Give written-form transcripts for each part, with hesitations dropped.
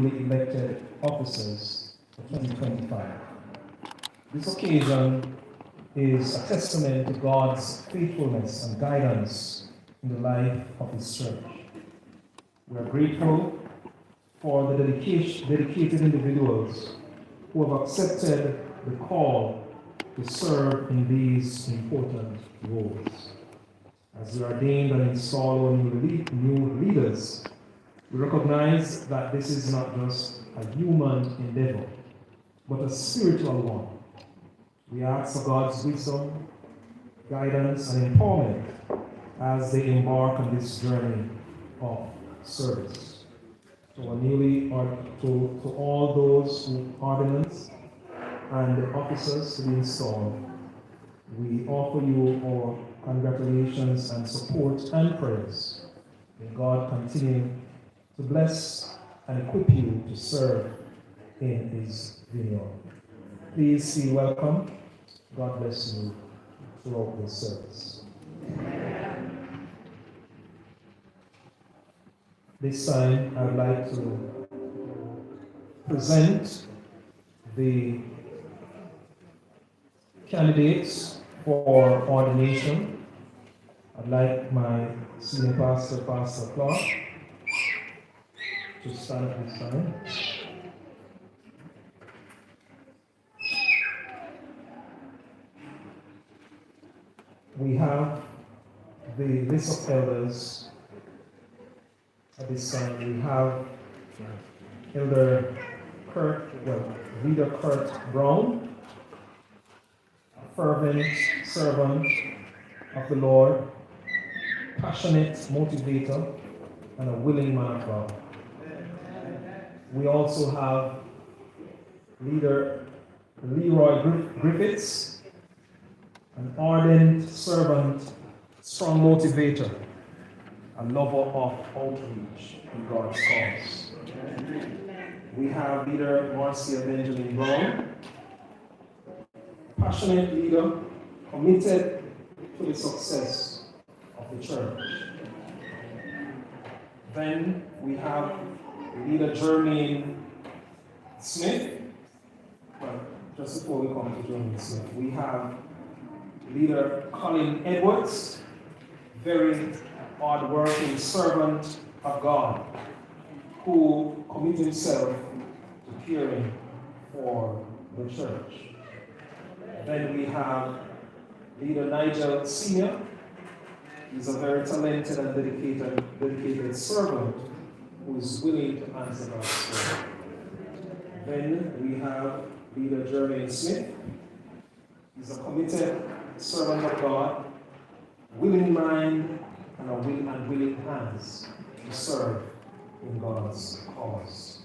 newly elected officers for 2025. This occasion is a testament to God's faithfulness and guidance in the life of His church. We are grateful for the dedicated individuals who have accepted the call to serve in these important roles. As we ordained and install our new leaders, we recognize that this is not just a human endeavor, but a spiritual one. We ask for God's wisdom, guidance, and empowerment as they embark on this journey of service. To all those who ordinance and the officers to be installed, we offer you our congratulations and support and prayers. May God continue to bless and equip you to serve in His vineyard. Please feel welcome. God bless you throughout this service. This time, I would like to present the candidates for ordination. I'd like my senior pastor, Pastor Clark, to stand at this time. We have the list of elders at this time. We have Leader Kurt Brown, a fervent servant of the Lord, passionate motivator, and a willing man of God. We also have Leader Leroy Griffiths, an ardent servant, strong motivator, a lover of outreach in God's cause. We have Leader Marcia Benjamin Brown, passionate leader, committed to the success of the church. Then we have Leader Jermaine Smith. Well, just before we come to Jermaine Smith, we have Leader Colin Edwards, very hard-working servant of God, who committed himself to caring for the church. Then we have Leader Nigel Sr. He's a very talented and dedicated servant who is willing to answer God's prayer. Then we have Leader Jermaine Smith. He's a committed servant of God, willing mind and willing hands to serve in God's cause.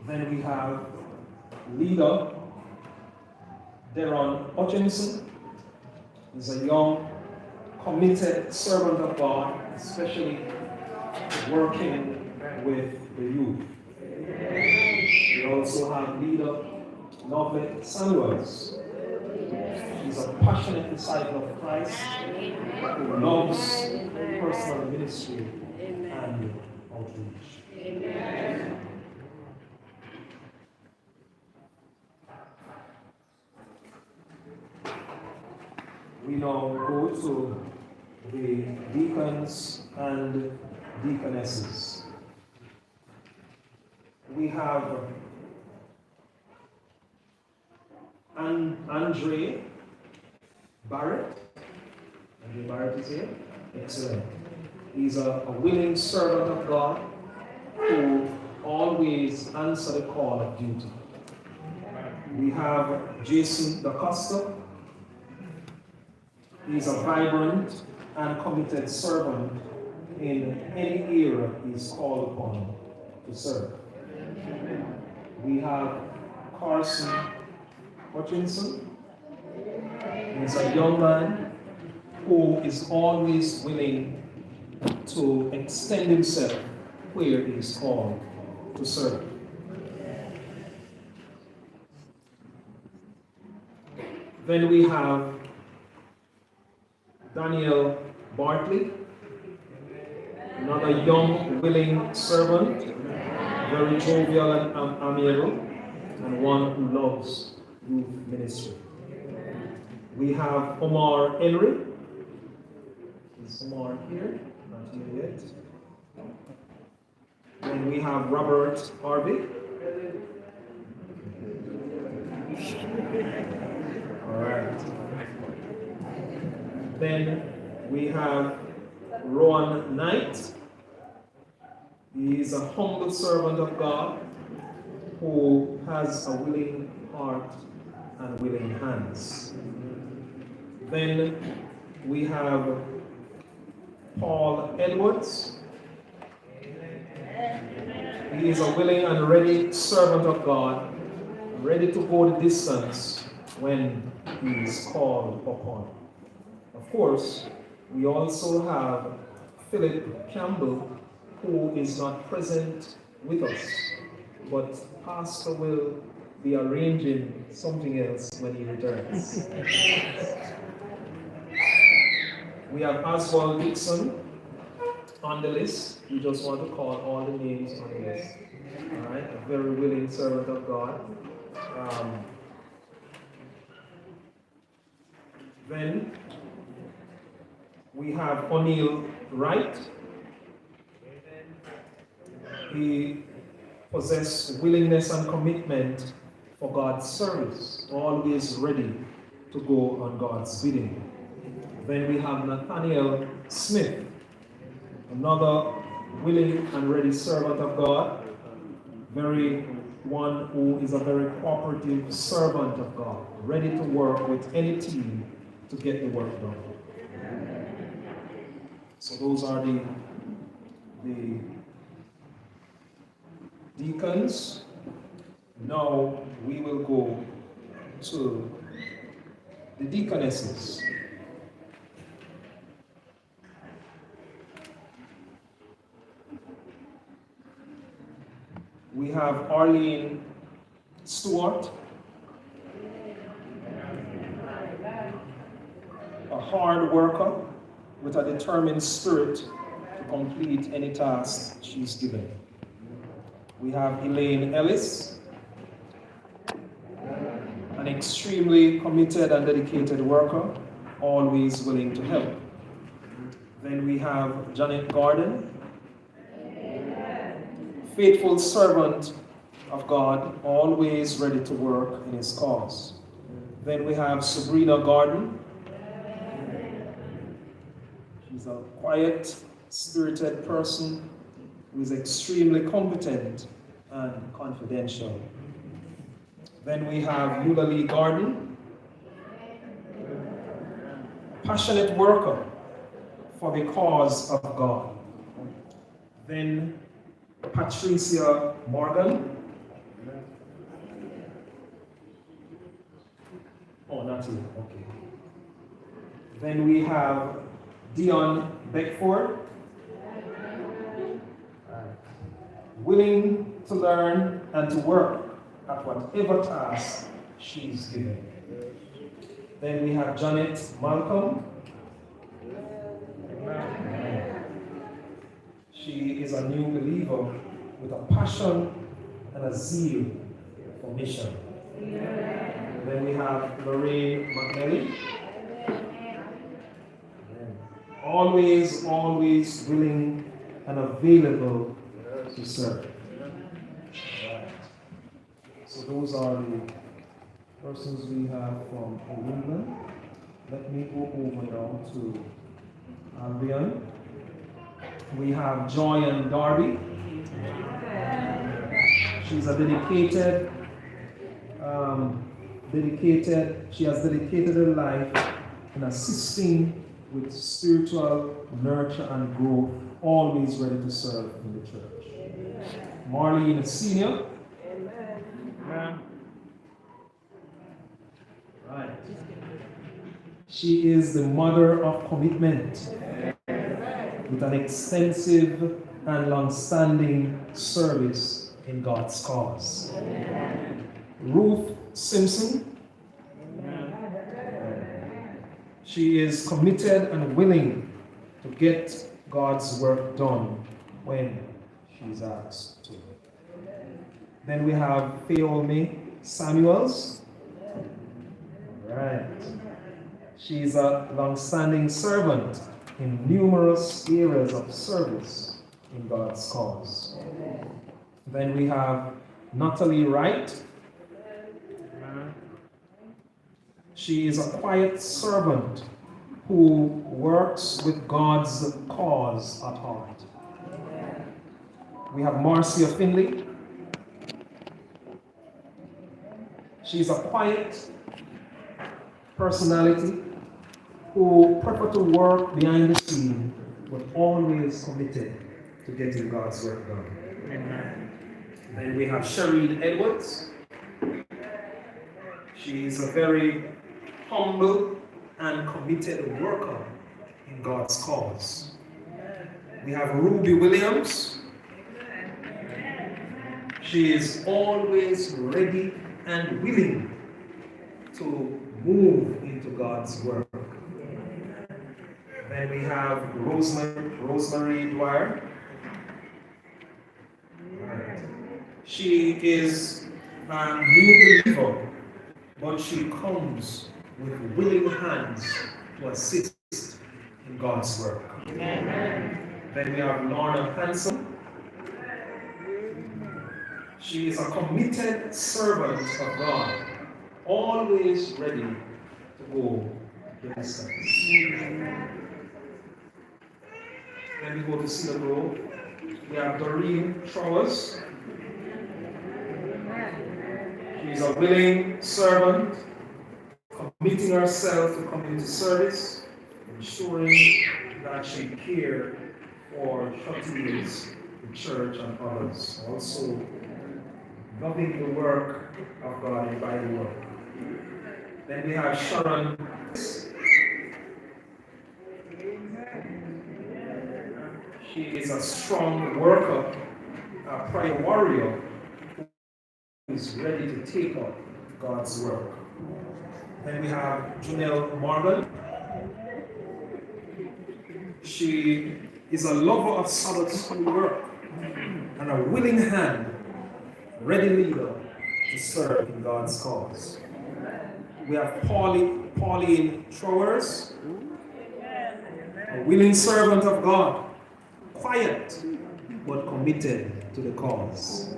Then we have Leader Deron Hutchinson. He's a young, committed servant of God, especially working with the youth. We also have Leader Lovely Samuels. He's a passionate disciple of Christ who loves personal ministry and outreach. Amen. We now go to the deacons and deaconesses. We have Andre Barrett. Andre Barrett is here. Excellent. He's a willing servant of God who always answers the call of duty. We have Jason DaCosta. He's a vibrant and committed servant in any area he's called upon to serve. We have Carson Hutchinson. He's a young man who is always willing to extend himself where he is called to serve. Then we have Daniel Bartley, another young, willing servant very jovial and amiable, and one who loves youth ministry. We have Omar Henry. Is Omar here? Not here yet. Then we have Robert Harvey. All right. Then we have Rowan Knight. He is a humble servant of God who has a willing heart and willing hands. Then we have Paul Edwards. He is a willing and ready servant of God, ready to go the distance when he is called upon. Of course, we also have Philip Campbell, who is not present with us, but Pastor will be arranging something else when he returns. We have Oswald Dixon on the list. We just want to call all the names on the list. All right, a very willing servant of God. Then we have O'Neill Wright. He possessed willingness and commitment for God's service, always ready to go on God's bidding. Then we have Nathaniel Smith, another willing and ready servant of God, one who is a very cooperative servant of God, ready to work with any team to get the work done. So those are the deacons. Now we will go to the deaconesses. We have Arlene Stewart, a hard worker with a determined spirit to complete any task she's given. We have Elaine Ellis, an extremely committed and dedicated worker, always willing to help. Then we have Janet Garden, faithful servant of God, always ready to work in his cause. Then we have Sabrina Garden. She's a quiet, spirited person who is extremely competent and confidential. Then we have Eulalie Garden, a passionate worker for the cause of God. Then Patricia Morgan. Oh, not you. Okay. Then we have Dion Beckford, willing to learn and to work at whatever task she's given. Then we have Janet Malcolm. She is a new believer with a passion and a zeal for mission. Then we have Lorraine McNally. Always willing and available to serve. Right. So those are the persons we have from England. Let me go over now to Albion. We have Joy and Darby. She's a dedicated, she has dedicated her life in assisting with spiritual nurture and growth, always ready to serve in the church. Marlene Senior. Amen. Right. She is the mother of commitment with an extensive and long-standing service in God's cause. Ruth Simpson. She is committed and willing to get God's work done when she's asked to. Then we have Fayomi Samuels. All right. She's a long-standing servant in numerous areas of service in God's cause. Then we have Natalie Wright. She is a quiet servant who works with God's cause at heart. We have Marcia Finley. She's a quiet personality who prefer to work behind the scene, but always committed to getting God's work done. Amen. Then we have Shereen Edwards. She is a very humble and committed worker in God's cause. We have Ruby Williams. She is always ready and willing to move into God's work. Then we have Rosemary Dwyer. She is a new believer, but she comes with willing hands to assist in God's work. Amen. Then we have Lorna Hanson. She is a committed servant of God, always ready to go the distance. Then we go to Cedar Grove. We have Doreen Trowers. She is a willing servant, committing herself to community service, ensuring that she cares for trustees, the church, and others. Also, loving the work of God and by the work. Then we have Sharon. She is a strong worker, a prayer warrior who is ready to take up God's work. Then we have Janelle Morgan. She is a lover of Sabbath school work and a willing hand, ready leader to serve in God's cause. We have Pauline Trowers, a willing servant of God, quiet but committed to the cause.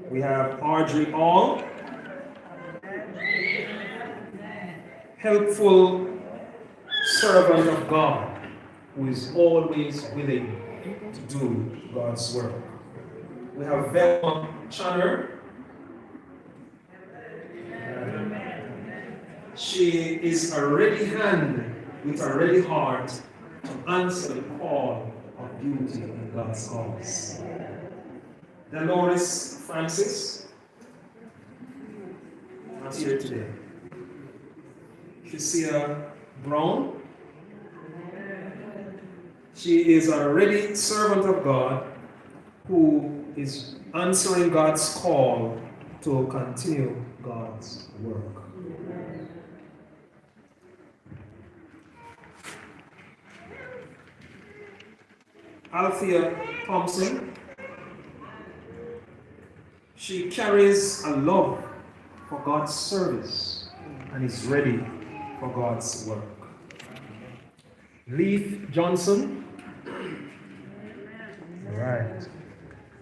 We have Audrey All, helpful servant of God who is always willing to do God's work. We have Velma Channer. She is a ready hand with a ready heart to answer the call of duty in God's cause. Dolores Francis, not here today. Tricia Brown. She is a ready servant of God who is answering God's call to continue God's work. Althea Thompson. She carries a love for God's service and is ready for God's work. Leith Johnson. All right.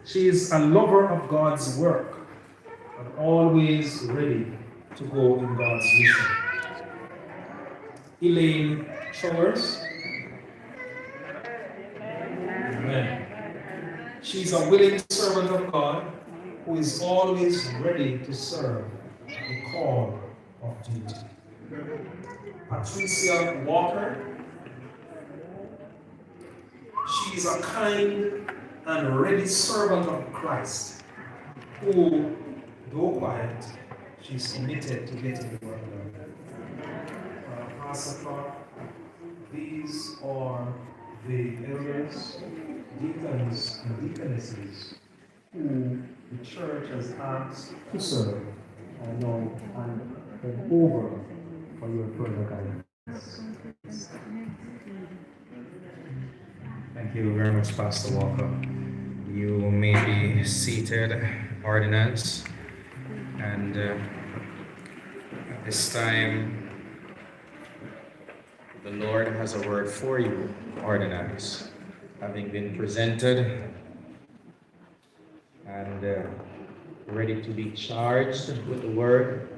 She is a lover of God's work and always ready to go in God's mission. Elaine Trowers. Amen. She's a willing servant of God who is always ready to serve the call of duty. Patricia Walker. She is a kind and ready servant of Christ who, though quiet, she's committed to getting the work done. Pastor Clark, these are the elders, deacons, and deaconesses who the church has asked to serve and now and over for your further guidance. Thank you very much, Pastor Walker. You may be seated, Ordinance, and at this time, the Lord has a word for you, Ordinance, having been presented and ready to be charged with the word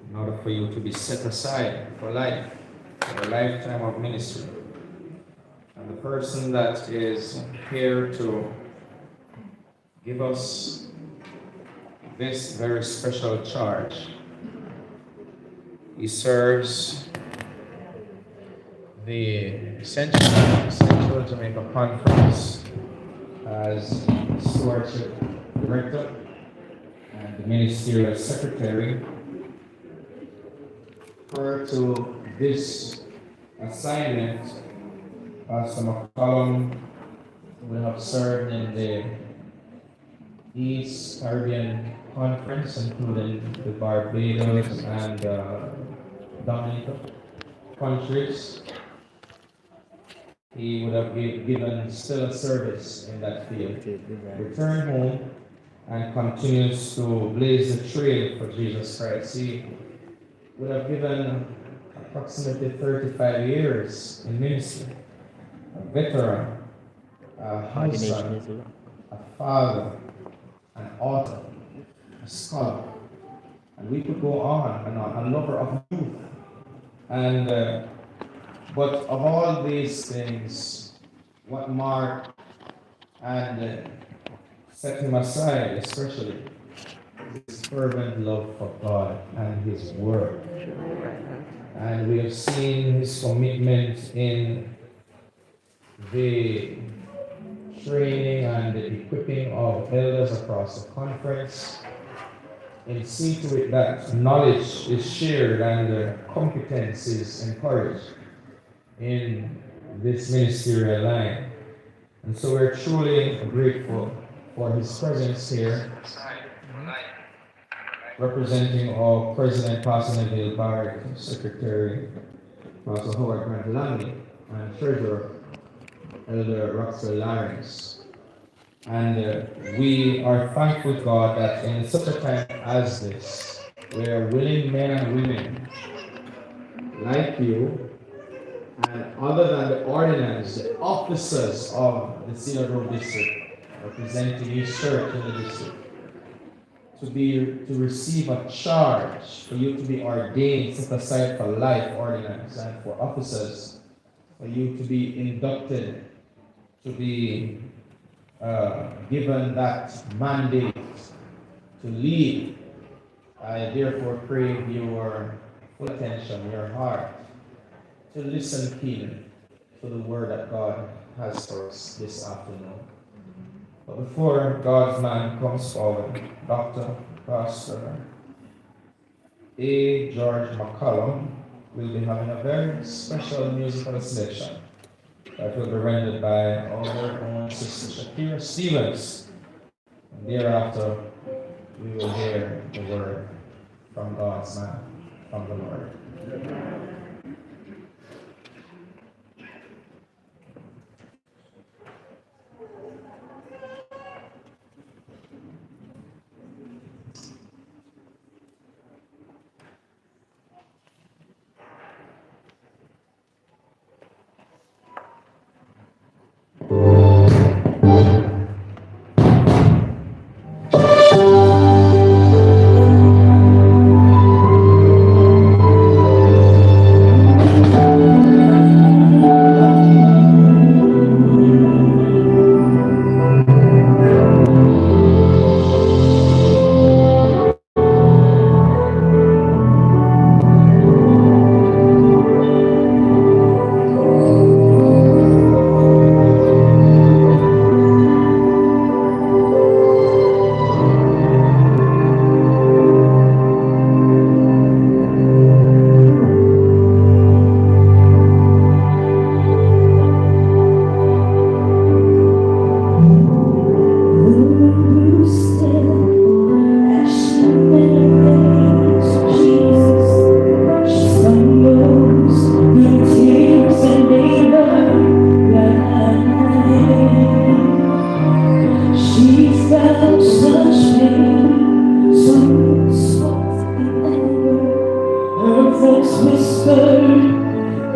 in order for you to be set aside for life, for a lifetime of ministry. And the person that is here to give us this very special charge, he serves the Central Jamaica Conference as Stewardship Director and the Ministerial Secretary. Prior to this assignment, Pastor McCollum will have served in the East Caribbean Conference, including the Barbados and Dominica countries. He would have given still service in that field, returned home, and continues to blaze the trail for Jesus Christ. He would have given approximately 35 years in ministry, a veteran, a husband, a father, an author, a scholar, and we could go on and on, a lover of youth. And but of all these things, what marked and set him aside, especially, his fervent love for God and His Word. And we have seen his commitment in the training and the equipping of elders across the conference, and see to it that knowledge is shared and competence is encouraged in this ministerial line. And so we're truly grateful for his presence here, representing our President Pastor Neville Barrett, Secretary Pastor Howard Grant Langley, and Treasurer Elder Roxwell Lawrence. And we are thankful to God that in such a time as this, where willing men and women like you, and other than the ordinance, the officers of the Cedar Road District, representing each church in the district, to receive a charge for you to be ordained, set aside for life, ordinance, and for officers, for you to be inducted, to be given that mandate to lead. I therefore crave your full attention, your heart, to listen keenly to the word that God has for us this afternoon. But before God's man comes forward, Dr. Pastor A. George McCollum will be having a very special musical selection that will be rendered by our very own Sister Shakira Stevens. And thereafter, we will hear the word from God's man, from the Lord.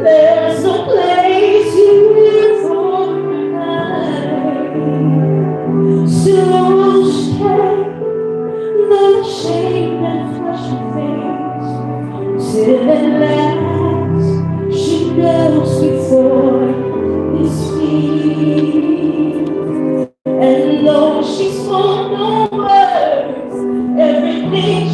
There are some places